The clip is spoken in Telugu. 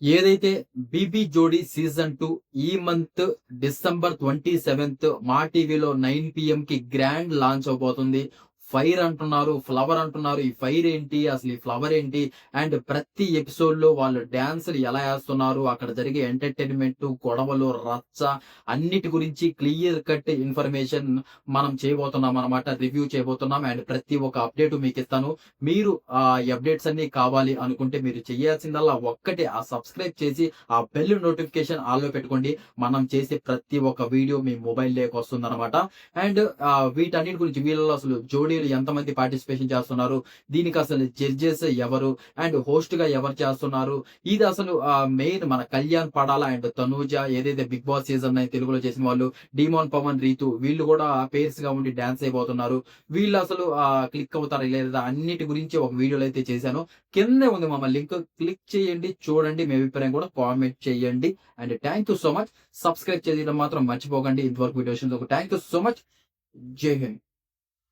ఏదైతే 'బీబీ జోడీ' సీజన్ 2 ఈ మంత్ డిసెంబర్ 27థ్ మా టీవీలో 9 PMకి గ్రాండ్ లాంచ్ అవబోతుంది. ఫైర్ అంటున్నారు, ఫ్లవర్ అంటున్నారు. ఈ ఫైర్ ఏంటి? అసలు ఈ ఫ్లవర్ ఏంటి? అండ్ ప్రతి ఎపిసోడ్‌లో వాళ్ళు డాన్సులు ఎలా ఏస్తున్నారు? అక్కడ జరిగే ఎంటర్‌టైన్‌మెంట్, గొడవలు, రచ్చ అన్నిటి గురించి క్లియర్ కట్ ఇన్ఫర్మేషన్ మనం చేయబోతున్నామనమాట. రివ్యూ చేయబోతున్నాం. అండ్ ప్రతి ఒక్క అప్డేట్ మీకిస్తాను. మీరు ఈ అప్డేట్స్ అన్నీ కావాలి అనుకుంటే మీరు చేయాల్సిందల్లా ఒక్కటే సబ్స్క్రైబ్ చేసి ఆ బెల్ నోటిఫికేషన్ ఆల్‌లో పెట్టుకోండి. మనం చేసే ప్రతి ఒక్క వీడియో మీ మొబైల్‌లోకి వస్తుందనమాట. అండ్ వీటన్నిటి గురించి వీళ్ళలో అసలు జోడీలు ఎంతమంది పార్టిసిపేషన్ చేస్తున్నారు? దీనికి అసలు జడ్జెస్ ఎవరు? అండ్ హోస్ట్‌గా ఎవరు చేస్తున్నారు? ఇది అసలు మెయిన్ మన కళ్యాణ్ పడాల అండ్ తనూజ ఏదైతే 'బిగ్ బాస్' సీజన్ 9 తెలుగులో చేసిన వాళ్ళు, డీమోన్ పవన్, రీతు వీళ్ళు కూడా పెయిర్స్‌గా ఉండి డాన్స్ అయిపోతున్నారు. వీళ్ళు అసలు క్లిక్ అవుతారా లేదా? అన్నిటి గురించి ఒక వీడియోలో అయితే చేశాను. కిందే ఉంది మామ లింక్ క్లిక్ చేయండి, చూడండి. మీ అభిప్రాయం కూడా కామెంట్ చేయండి. And thank you so much. Subscribe చేయడం మాత్రం మర్చిపోకండి. ఇంతవరకు వీడియో చూసినందుకు థాంక్ యూ సో మచ్. జై హింద్.